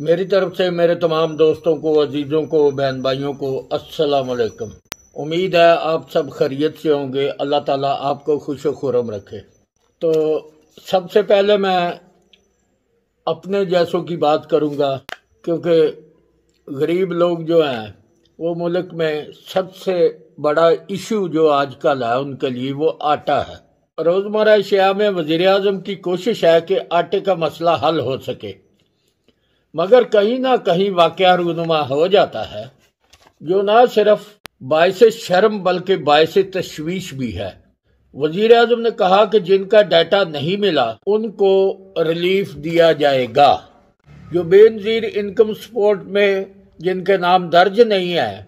मेरी तरफ से मेरे तमाम दोस्तों को, अजीज़ों को, बहन भाइयों को अस्सलाम वालेकुम। उम्मीद है आप सब खैरियत से होंगे। अल्लाह ताला आपको खुश व खुर्रम रखे। तो सबसे पहले मैं अपने जैसों की बात करूंगा, क्योंकि गरीब लोग जो हैं वो मुल्क में सबसे बड़ा इशू जो आजकल है उनके लिए वो आटा है। रोज़मर्रा अशिया में वज़ीर आज़म की कोशिश है कि आटे का मसला हल हो सके, मगर कहीं ना कहीं वाक़या रूनुमा हो जाता है जो ना सिर्फ बायसे शर्म बल्कि बायसे तशवीश भी है। वज़ीर आज़म ने कहा कि जिनका डाटा नहीं मिला उनको रिलीफ दिया जाएगा। जो बेनज़ीर इनकम सपोर्ट में जिनके नाम दर्ज नहीं है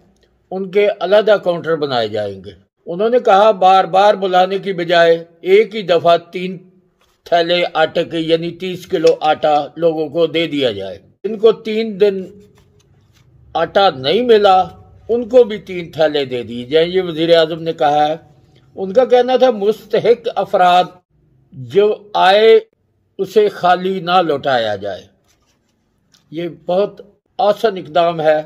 उनके अलग अकाउंटर बनाए जाएंगे। उन्होंने कहा बार बार बुलाने की बजाय एक ही दफ़ा 3 थैले आटे के यानी 30 किलो आटा लोगों को दे दिया जाए। जिनको 3 दिन आटा नहीं मिला उनको भी 3 थैले दे दिए जाए, ये वज़ीर आज़म ने कहा है। उनका कहना था मुस्तहिक अफराद जो आए उसे खाली ना लौटाया जाए। ये बहुत आसान इकदाम है।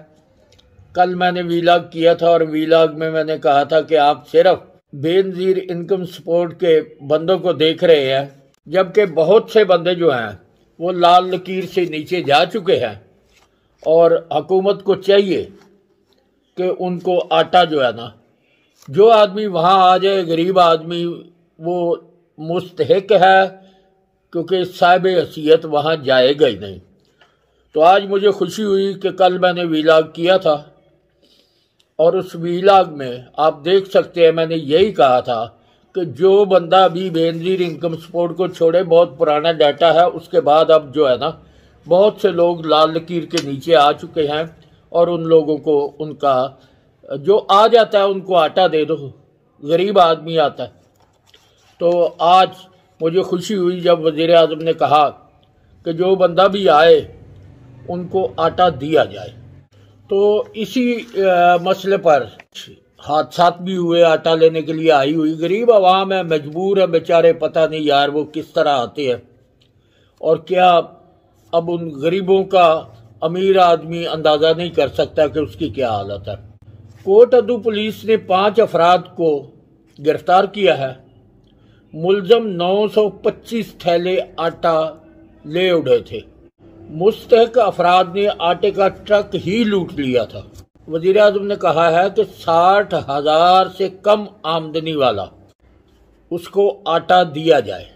कल मैंने वीलॉग किया था और वीलॉग में मैंने कहा था कि आप सिर्फ बेनज़ीर इनकम सपोर्ट के बंदों को देख रहे हैं, जबकि बहुत से बंदे जो हैं वो लाल लकीर से नीचे जा चुके हैं और हुकूमत को चाहिए कि उनको आटा जो है ना, जो आदमी वहाँ आ जाए गरीब आदमी वो मुस्तहिक है, क्योंकि साहिब हैसियत वहाँ जाएगा ही नहीं। तो आज मुझे खुशी हुई कि कल मैंने वीलॉग किया था और उस वीलॉग में आप देख सकते हैं मैंने यही कहा था कि जो बंदा अभी बेनज़ीर इनकम सपोर्ट को छोड़े बहुत पुराना डाटा है, उसके बाद अब जो है ना बहुत से लोग लाल लकीर के नीचे आ चुके हैं और उन लोगों को उनका जो आ जाता है उनको आटा दे दो। गरीब आदमी आता है। तो आज मुझे खुशी हुई जब वज़ीर आज़म ने कहा कि जो बंदा भी आए उनको आटा दिया जाए। तो इसी मसले पर हादसात भी हुए। आटा लेने के लिए आई हुई गरीब आवाम है, मजबूर है बेचारे, पता नहीं यार वो किस तरह आते हैं और क्या अब उन गरीबों का अमीर आदमी अंदाज़ा नहीं कर सकता कि उसकी क्या हालत है। कोट अदू पुलिस ने 5 अफराद को गिरफ्तार किया है। मुलजम 925 थैले आटा ले उड़े थे। मुस्तहिक अफराद ने आटे का ट्रक ही लूट लिया था। वज़ीर आज़म ने कहा है कि 60,000 से कम आमदनी वाला उसको आटा दिया जाए।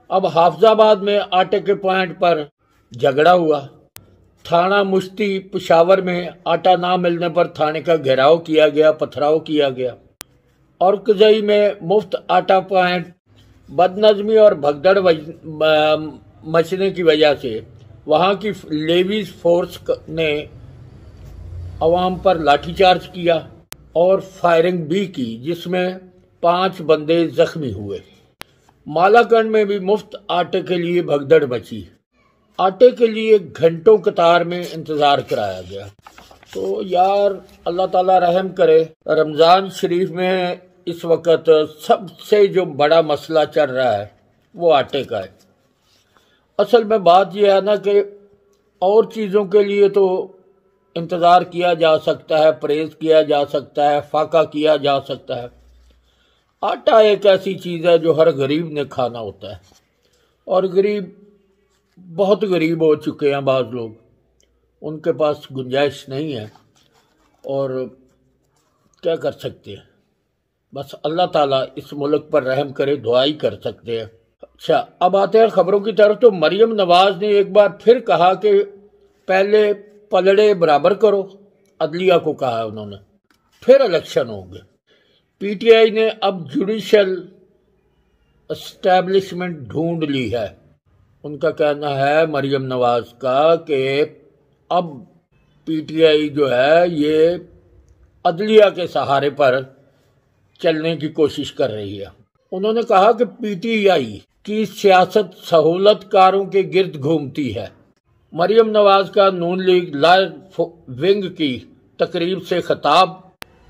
अब हाफिजाबाद में आटे के पॉइंट पर झगड़ा हुआ। थाना मुश्ती पेशावर में आटा ना मिलने पर थाने का घेराव किया गया, पथराव किया गया। और कजई में मुफ्त आटा पॉइंट बदनज़मी और भगदड़ मचने की वजह से वहाँ की लेवीज फोर्स ने अवाम पर लाठीचार्ज किया और फायरिंग भी की, जिसमें 5 बंदे जख्मी हुए। मालाकंड में भी मुफ्त आटे के लिए भगदड़ मची। आटे के लिए घंटों कतार में इंतज़ार कराया गया। तो यार अल्लाह ताला रहम करे। रमज़ान शरीफ में इस वक्त सबसे जो बड़ा मसला चल रहा है वो आटे का है। असल में बात यह है ना कि और चीज़ों के लिए तो इंतज़ार किया जा सकता है, परहेज़ किया जा सकता है, फाका किया जा सकता है। आटा एक ऐसी चीज़ है जो हर गरीब ने खाना होता है और गरीब बहुत गरीब हो चुके हैं बाज़ लोग, उनके पास गुंजाइश नहीं है और क्या कर सकते हैं। बस अल्लाह ताला इस मुल्क पर रहम करे, दुआ ही कर सकते हैं। अच्छा, अब आते हैं खबरों की तरफ। तो मरियम नवाज ने एक बार फिर कहा कि पहले पलड़े बराबर करो। अदलिया को कहा है उन्होंने, फिर इलेक्शन होंगे। पीटीआई ने अब जुडिशल एस्टैब्लिशमेंट ढूंढ ली है। उनका कहना है मरियम नवाज का कि अब पीटीआई जो है ये अदलिया के सहारे पर चलने की कोशिश कर रही है। उन्होंने कहा कि पीटीआई की सियासत सहूलतकारों के गिर्द घूमती है। मरियम नवाज का नून लीग लाइफ विंग की तकरीब से खिताब।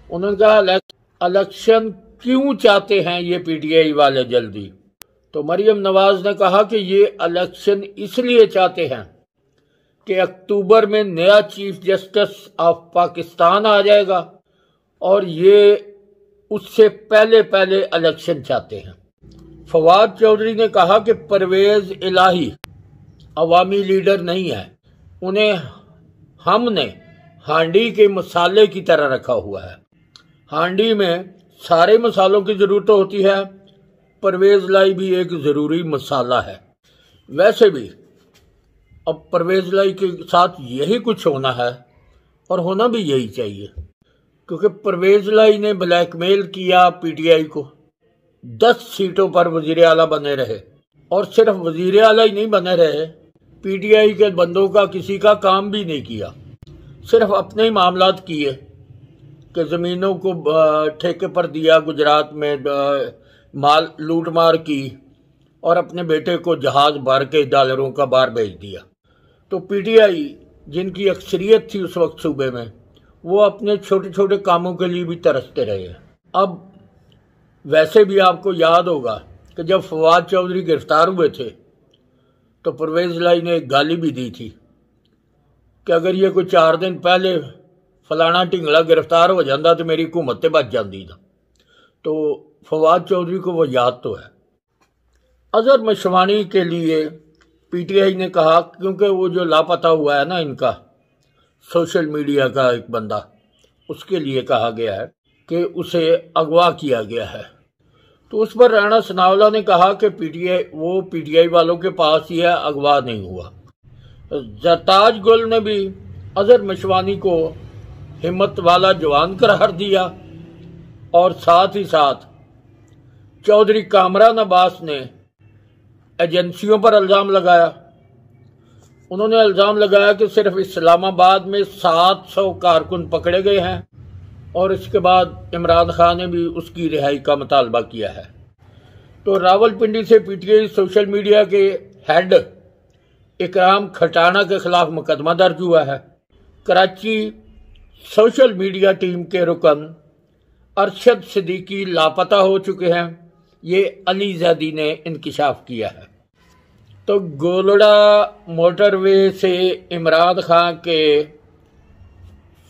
उन्होंने कहा इलेक्शन क्यों चाहते हैं ये पीटीआई वाले जल्दी। तो मरियम नवाज ने कहा कि ये इलेक्शन इसलिए चाहते हैं कि अक्टूबर में नया चीफ जस्टिस ऑफ पाकिस्तान आ जाएगा और ये उससे पहले पहले इलेक्शन चाहते हैं। फवाद चौधरी ने कहा कि परवेज इलाही अवामी लीडर नहीं है, उन्हें हमने हांडी के मसाले की तरह रखा हुआ है। हांडी में सारे मसालों की ज़रूरत होती है, परवेज इलाही भी एक ज़रूरी मसाला है। वैसे भी अब परवेज इलाही के साथ यही कुछ होना है और होना भी यही चाहिए, क्योंकि परवेज इलाही ने ब्लैकमेल किया पीटीआई को। 10 सीटों पर वज़ीर आला बने रहे और सिर्फ वज़ीर आला ही नहीं बने रहे, पीटीआई के बंदों का किसी का काम भी नहीं किया, सिर्फ अपने ही मामलात किए कि ज़मीनों को ठेके पर दिया, गुजरात में माल लूट मार की और अपने बेटे को जहाज़ भर के डॉलरों का बाहर भेज दिया। तो पीटीआई जिनकी अक्सरियत थी उस वक्त सूबे में, वो अपने छोटे छोटे कामों के लिए भी तरसते रहे। अब वैसे भी आपको याद होगा कि जब फवाद चौधरी गिरफ्तार हुए थे तो परवेज इलाही ने एक गाली भी दी थी कि अगर ये कोई 4 दिन पहले फलाना ढिंगला गिरफ्तार हो जाता तो मेरी हुकूमत बच जाती था। तो फवाद चौधरी को वो याद तो है। अजहर मशवानी के लिए पीटीआई ने कहा, क्योंकि वो जो लापता हुआ है ना इनका सोशल मीडिया का एक बंदा, उसके लिए कहा गया है कि उसे अगवा किया गया है। तो उस पर राणा सनावला ने कहा कि पीटीआई वालों के पास ही है, अगवा नहीं हुआ। जरताज गुल ने भी अजहर मशवानी को हिम्मत वाला जवान करार दिया और साथ ही साथ चौधरी कामरान अब्बास ने एजेंसियों पर इल्ज़ाम लगाया। उन्होंने इल्ज़ाम लगाया कि सिर्फ इस्लामाबाद में 700 कारकुन पकड़े गए हैं और इसके बाद इमरान खान ने भी उसकी रिहाई का मुतालबा किया है। तो रावलपिंडी से पीटीआई सोशल मीडिया के हेड इकराम खटाना के खिलाफ मुकदमा दर्ज हुआ है। कराची सोशल मीडिया टीम के रुकन अरशद सिद्दीकी लापता हो चुके हैं, ये अली जैदी ने इंकिशाफ किया है। तो गोलड़ा मोटरवे से इमरान खान के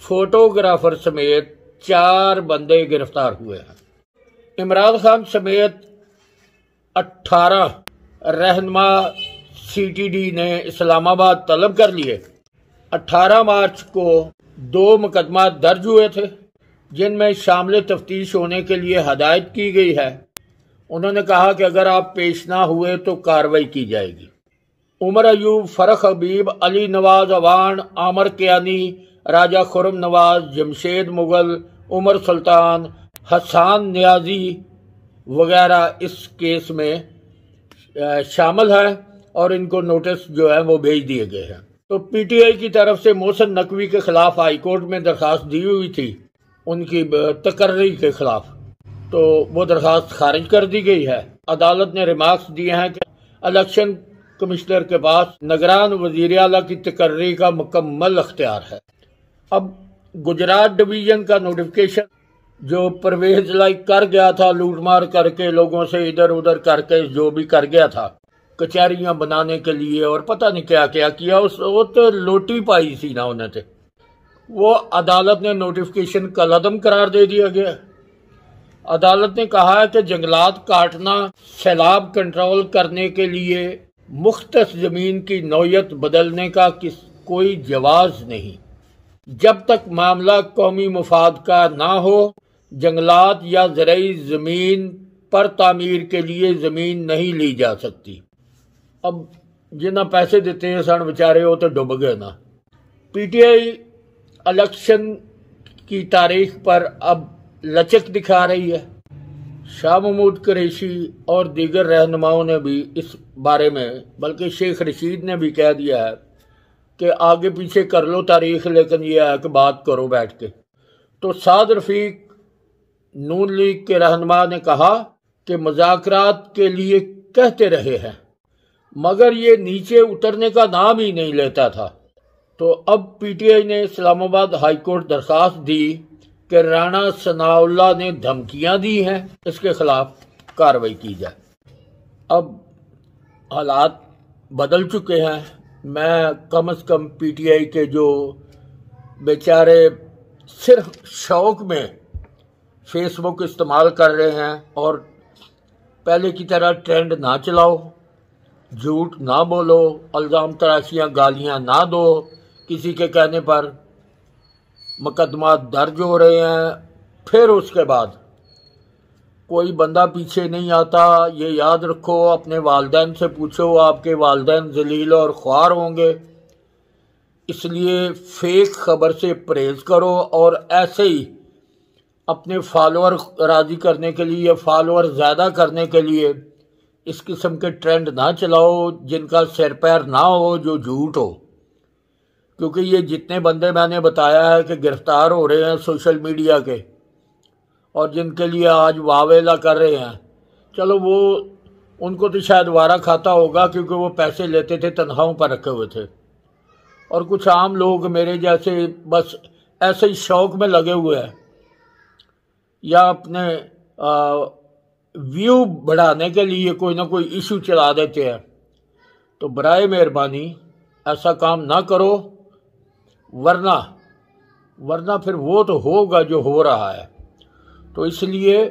फोटोग्राफर समेत 4 बंदे गिरफ्तार हुए हैं। इमरान खान समेत 18 रहनुमा सीटीडी ने इस्लामाबाद तलब कर लिए। 18 मार्च को 2 मुकदमा दर्ज हुए थे जिनमें शामिल तफ्तीश होने के लिए हदायत की गई है। उन्होंने कहा कि अगर आप पेश ना हुए तो कार्रवाई की जाएगी। उमर अयूब, फरख हबीब, अली नवाज अवान, आमर कियानी, राजा खुरम नवाज, जमशेद मुगल, उमर सुल्तान, हसान नियाजी वगैरह इस केस में शामिल हैं और इनको नोटिस जो है वो भेज दिए गए हैं। तो पीटीआई की तरफ से मोहसिन नकवी के खिलाफ हाईकोर्ट में दरखास्त दी हुई थी उनकी तकर्री के खिलाफ, तो वो दरखास्त खारिज कर दी गई है। अदालत ने रिमार्क्स दिए हैं कि इलेक्शन कमिश्नर के पास निगरान वज़ीर आला की तकर्री का मुकम्मल अख्तियार है। अब गुजरात डिवीज़न का नोटिफिकेशन जो परवेज इलाही कर गया था, लूटमार करके लोगों से इधर उधर करके जो भी कर गया था, कचहरियाँ बनाने के लिए और पता नहीं क्या क्या किया, वो तो लोटी पाई थी ना उन्हें, थे वो अदालत ने नोटिफिकेशन कलअदम करार दे दिया गया। अदालत ने कहा है कि जंगलात काटना सैलाब कंट्रोल करने के लिए मुख्तस ज़मीन की नौयत बदलने का कोई जवाज़ नहीं। जब तक मामला कौमी मुफाद का ना हो, जंगलात या ज़रई ज़मीन पर तामीर के लिए ज़मीन नहीं ली जा सकती। अब जिन्हें पैसे देते हैं सन बेचारे वो तो डूब गए ना। पीटीआई इलेक्शन की तारीख पर अब लचक दिखा रही है। शाह महमूद कुरैशी और दीगर रहनुमाओं ने भी इस बारे में, बल्कि शेख रशीद ने भी कह दिया है कि आगे पीछे कर लो तारीख, लेकिन ये है कि बात करो बैठ के। तो साद रफीक नून लीग के रहनुमा ने कहा कि मुज़ाकरात के लिए कहते रहे हैं मगर ये नीचे उतरने का नाम ही नहीं लेता था। तो अब पीटीआई ने इस्लामाबाद हाईकोर्ट दरखास्त दी कि राणा सनाउल्लाह ने धमकियां दी हैं, इसके खिलाफ कार्रवाई की जाए। अब हालात बदल चुके हैं, मैं कम से कम पीटीआई के जो बेचारे सिर्फ शौक में फेसबुक इस्तेमाल कर रहे हैं और पहले की तरह ट्रेंड ना चलाओ, झूठ ना बोलो, इल्ज़ाम तराशियाँ गालियाँ ना दो, किसी के कहने पर मुकदमा दर्ज हो रहे हैं, फिर उसके बाद कोई बंदा पीछे नहीं आता। ये याद रखो, अपने वालिदैन से पूछो, आपके वालिदैन जलील और ख्वार होंगे। इसलिए फेक खबर से परहेज करो और ऐसे ही अपने फॉलोअर राज़ी करने के लिए या फॉलोअर ज़्यादा करने के लिए इस किस्म के ट्रेंड ना चलाओ जिनका सिर पैर ना हो, जो झूठ हो। क्योंकि ये जितने बंदे मैंने बताया है कि गिरफ्तार हो रहे हैं सोशल मीडिया के और जिनके लिए आज वावेला कर रहे हैं, चलो वो उनको तो शायद वारा खाता होगा क्योंकि वो पैसे लेते थे, तनख्वाहों पर रखे हुए थे। और कुछ आम लोग मेरे जैसे बस ऐसे ही शौक में लगे हुए हैं या अपने व्यू बढ़ाने के लिए कोई ना कोई इशू चला देते हैं। तो बराए मेहरबानी ऐसा काम ना करो, वरना फिर वो तो होगा जो हो रहा है। तो इसलिए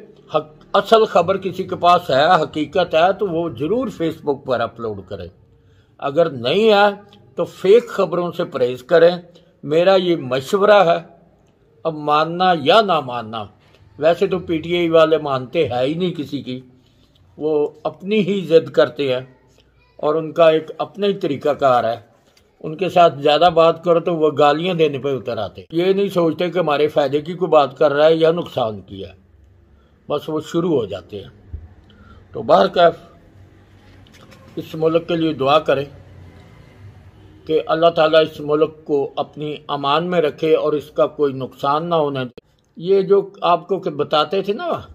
असल खबर किसी के पास है, हकीकत है, तो वो ज़रूर फेसबुक पर अपलोड करें। अगर नहीं है तो फेक खबरों से परहेज करें, मेरा ये मशवरा है। अब मानना या ना मानना, वैसे तो पीटीआई वाले मानते हैं ही नहीं किसी की, वो अपनी ही जिद करते हैं और उनका एक अपना ही तरीक़ाकार है। उनके साथ ज़्यादा बात करो तो वह गालियां देने पे उतर आते। ये नहीं सोचते कि हमारे फ़ायदे की कोई बात कर रहा है या नुकसान की है, बस वो शुरू हो जाते हैं। तो बहरकैफ इस मुल्क के लिए दुआ करें कि अल्लाह ताला इस मुल्क को अपनी अमान में रखे और इसका कोई नुकसान ना होने दे। ये जो आपको के बताते थे ना,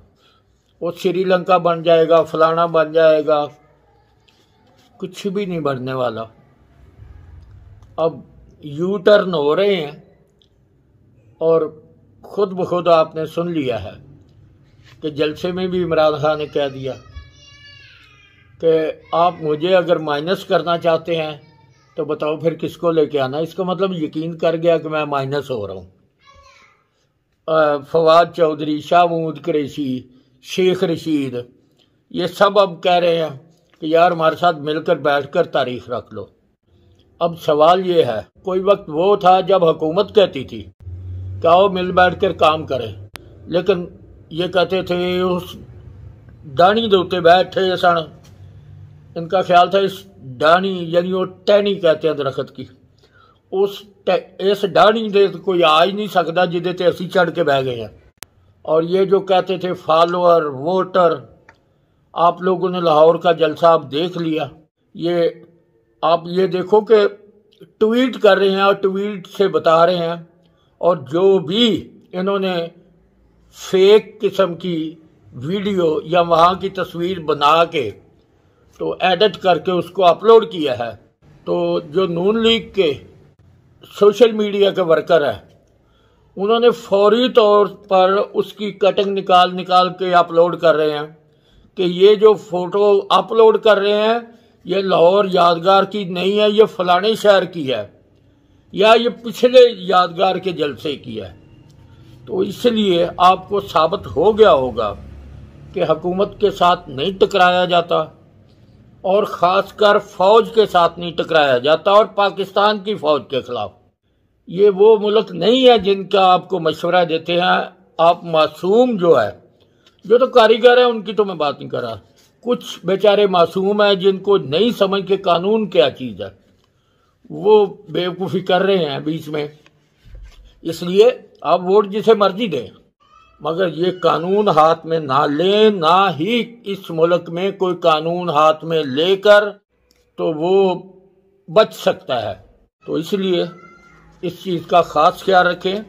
वो श्रीलंका बन जाएगा, फलाना बन जाएगा, कुछ भी नहीं बनने वाला। अब यू टर्न हो रहे हैं और खुद ब खुद आपने सुन लिया है कि जलसे में भी इमरान खान ने कह दिया कि आप मुझे अगर माइनस करना चाहते हैं तो बताओ फिर किसको लेके आना। इसका मतलब यकीन कर गया कि मैं माइनस हो रहा हूँ। फवाद चौधरी, शाहमूद कुरैशी, शेख रशीद, ये सब अब कह रहे हैं कि यार हमारे साथ मिलकर बैठकर तारीख रख लो। अब सवाल ये है, कोई वक्त वो था जब हुकूमत कहती थी कि आओ मिल बैठ कर काम करें, लेकिन ये कहते थे उस डाणी दे उत्ते बैठे सन। इनका ख्याल था इस डाणी यानी वो टहनी कहते हैं दरख्त की, इस डाणी दे कोई आ ही नहीं सकता जिदे ते असी चढ़ के बह गए हैं। और ये जो कहते थे फॉलोअर वोटर, आप लोगों ने लाहौर का जलसा आप देख लिया। ये आप ये देखो कि ट्वीट कर रहे हैं और ट्वीट से बता रहे हैं, और जो भी इन्होंने फेक किस्म की वीडियो या वहाँ की तस्वीर बना के तो एडिट करके उसको अपलोड किया है, तो जो नून लीग के सोशल मीडिया के वर्कर हैं उन्होंने फौरी तौर पर उसकी कटिंग निकाल के अपलोड कर रहे हैं कि ये जो फ़ोटो अपलोड कर रहे हैं ये लाहौर यादगार की नहीं है, ये फलाने शहर की है या ये पिछले यादगार के जलसे की है। तो इसलिए आपको साबित हो गया होगा कि हुकूमत के साथ नहीं टकराया जाता और ख़ासकर फ़ौज के साथ नहीं टकराया जाता, और पाकिस्तान की फ़ौज के ख़िलाफ़। ये वो मुल्क नहीं है जिनका आपको मशवरा देते हैं। आप मासूम जो है, जो तो कारीगर है उनकी तो मैं बात नहीं कर रहा, कुछ बेचारे मासूम हैं जिनको नहीं समझ के कानून क्या चीज़ है, वो बेवकूफ़ी कर रहे हैं बीच में। इसलिए आप वोट जिसे मर्जी दें, मगर ये कानून हाथ में ना लें, ना ही इस मुल्क में कोई कानून हाथ में लेकर तो वो बच सकता है। तो इसलिए इस चीज़ का ख़ास ख्याल रखें।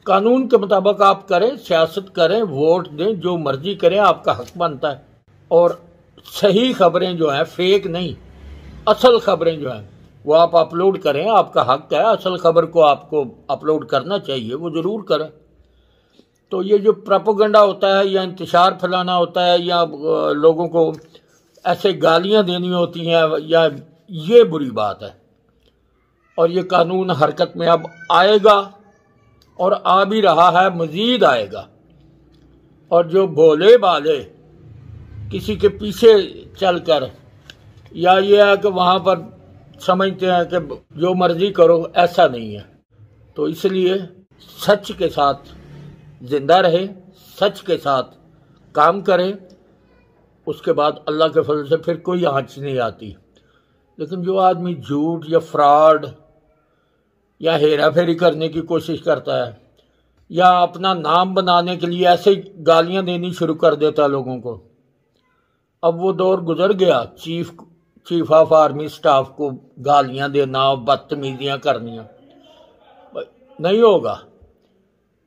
कानून के मुताबिक आप करें, सियासत करें, वोट दें, जो मर्जी करें, आपका हक बनता है। और सही खबरें जो हैं, फेक नहीं, असल खबरें जो हैं वो आप अपलोड करें, आपका हक है। असल खबर को आपको अपलोड करना चाहिए, वो ज़रूर करें। तो ये जो प्रोपेगेंडा होता है या इंतशार फैलाना होता है या लोगों को ऐसे गालियां देनी होती हैं या ये बुरी बात है। और ये कानून हरकत में अब आएगा और आ भी रहा है, मज़ीद आएगा। और जो भोले भाले किसी के पीछे चलकर या ये है कि वहाँ पर समझते हैं कि जो मर्जी करो, ऐसा नहीं है। तो इसलिए सच के साथ जिंदा रहे, सच के साथ काम करें, उसके बाद अल्लाह के फजल से फिर कोई आँच नहीं आती। लेकिन जो आदमी झूठ या फ्रॉड या हेरा फेरी करने की कोशिश करता है या अपना नाम बनाने के लिए ऐसे गालियां देनी शुरू कर देता है लोगों को, अब वो दौर गुजर गया चीफ ऑफ आर्मी स्टाफ को गालियां देना, बदतमीजियां करनियां नहीं होगा।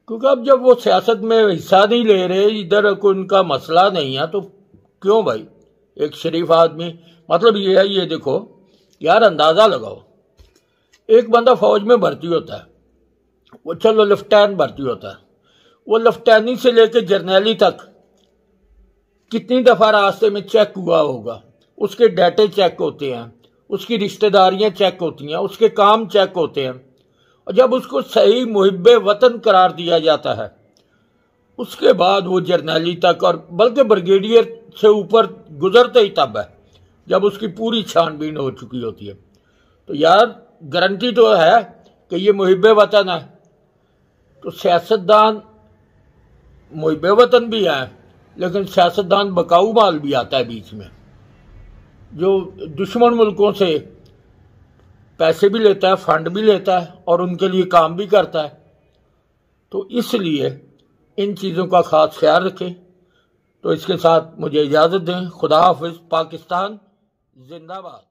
क्योंकि अब जब वो सियासत में हिस्सा नहीं ले रहे, इधर कोई उनका मसला नहीं है, तो क्यों भाई एक शरीफ आदमी, मतलब ये है, ये देखो यार, अंदाज़ा लगाओ, एक बंदा फौज में भर्ती होता है, वो चलो लेफ्टिनेंट भर्ती होता है, वो लेफ्टिनेंट से लेकर जर्नैली तक कितनी दफ़ा रास्ते में चेक हुआ होगा, उसके डाटे चेक होते हैं, उसकी रिश्तेदारियां चेक होती हैं, उसके काम चेक होते हैं। और जब उसको सही मुहिब्बे वतन करार दिया जाता है, उसके बाद वो जर्नैली तक और बल्कि ब्रिगेडियर से ऊपर गुजरते ही तब है जब उसकी पूरी छानबीन हो चुकी होती है। तो यार गारंटी तो है कि ये मुहिब्बे वतन है। तो सियासतदान मुहिब्बे वतन भी है, लेकिन सियासतदान बकाऊ माल भी आता है बीच में, जो दुश्मन मुल्कों से पैसे भी लेता है, फंड भी लेता है और उनके लिए काम भी करता है। तो इसलिए इन चीज़ों का खास ख्याल रखें। तो इसके साथ मुझे इजाज़त दें। खुदा हाफिज़। पाकिस्तान जिंदाबाद।